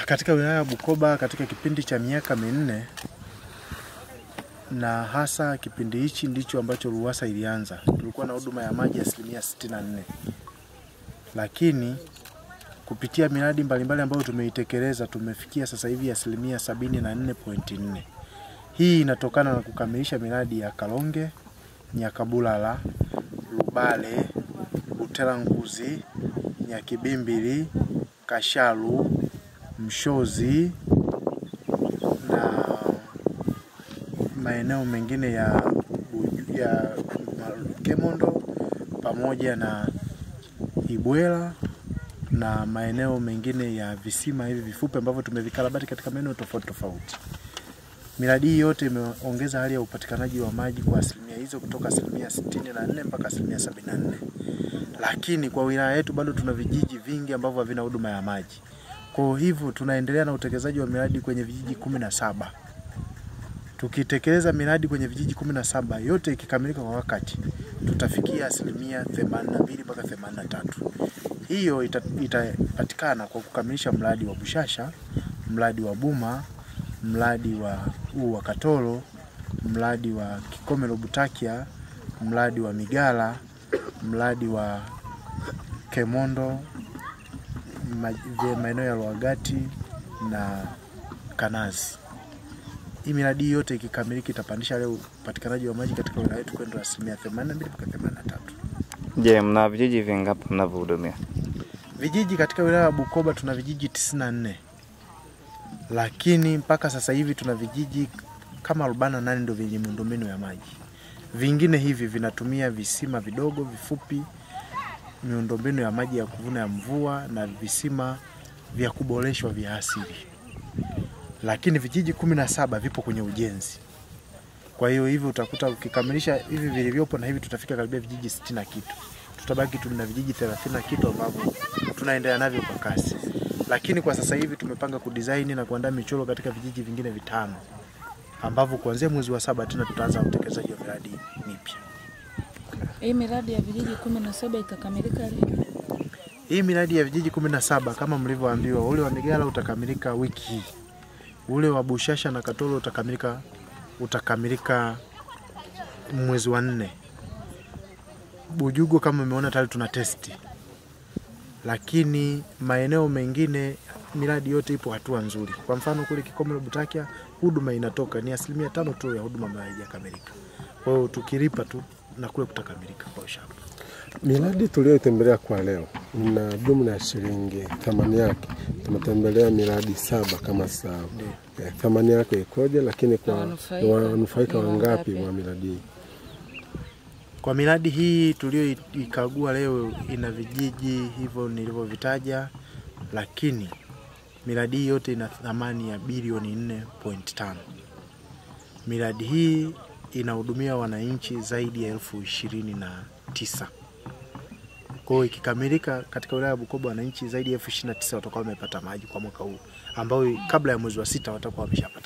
Katika wilaya ya Bukoba katika kipindi cha miaka 4 na hasa kipindi hichi ndicho ambacho RUWASA ilianza, tulikuwa na huduma ya maji 64%. Lakini kupitia miradi mbalimbali ambayo tumeitekeleza tumefikia sasa hivi 74.4. Hii inatokana na kukamilisha miradi ya Kalonge, Nyakabulala, Lubale, Buteranguzi, Nyakibimbili, Kashalu, Mshozi na maeneo mengine ya Kemondo pamoja na Ibwela na maeneo mengine ya visima hivi vifupi ambavyo tumevikarabati katika maeneo tofauti tofauti. Miradi hii yote imeongeza hali ya upatikanaji wa maji kwa asilimia hizo kutoka 64% mpaka 74%. Lakini kwa wilaya yetu bado tuna vijiji vingi ambavyo havina huduma ya maji. Kwa hivyo tunaendelea na utekelezaji wa miradi kwenye vijiji 17. Tukitekeleza miradi kwenye vijiji 17 yote ikikamilika kwa wakati, tutafikia 82% mpaka 83%. Hiyo itapatikana kwa kukamilisha mradi wa Bushasha, mradi wa Buma, mradi wa Katoro, mradi wa Kikomelo Butakia, mradi wa Migala, mradi wa Kemondo, maeneo ya Lwagati na Kanazi. Hii miradi yote ikikamilika itapandisha leo upatikanaji wa maji katika wilaya yetu kwenda 82% mpaka 83%. Je, mna vijiji vingapi mnavyohudumia? Vijiji katika wilaya ya Bukoba tuna vijiji 94. Lakini mpaka sasa hivi tuna vijiji kama 48 ndio vyenye miundombinu ya maji. Vingine hivi vinatumia visima vidogo vifupi, miundombinu ya maji ya kuvuna ya mvua na visima vya kuboreshwa vya asili. Lakini vijiji 17 vipo kwenye ujenzi. Kwa hiyo hivi utakuta ukikamilisha hivi vilivyopo na hivi tutafika karibia vijiji 60 na kitu. Tutabaki tuna vijiji 30 na kitu ambavyo tunaendelea navyo kwa kasi. Lakini kwa sasa hivi tumepanga kudesign na kuandaa michoro katika vijiji vingine 5 ambavyo kuanzia mwezi wa 7 tena tutaanza utekelezaji wa miradi mipya. Hii miradi ya vijiji 17 itakamilika lini? Hii miradi ya vijiji 17 kama mlivyoambiwa, ule wa Migala utakamilika wiki hii. Ule wa Bushasha na Katoro utakamilika mwezi wa 4. Bujugo kama umeona tayari tuna testi. Lakini maeneo mengine miradi yote ipo hatua nzuri. Kwa mfano kule Kikomelo Butakia huduma inatoka ni 5% tu ya huduma ambayo haijakamilika. Kwa hiyo tukilipa tu na kule kutakamilika kwa ushamba. Miradi tuliyotembelea kwa leo na jumla ya shilingi thamani yake tumetembelea miradi 7 kama sawa. Thamani yake ikoje, lakini kwa wanufaika wangapi wa miradi hii? Kwa miradi hii tuliyoikagua leo ina vijiji hivyo nilivyovitaja, lakini miradi hii yote ina thamani ya bilioni 4.5. Miradi hii inahudumia wananchi zaidi ya 29,000. Kwa hiyo ikikamilika katika wilaya ya Bukoba wananchi zaidi ya 29,000 watakuwa wamepata maji kwa mwaka huu, ambao kabla ya mwezi wa 6 watakuwa wameshapata.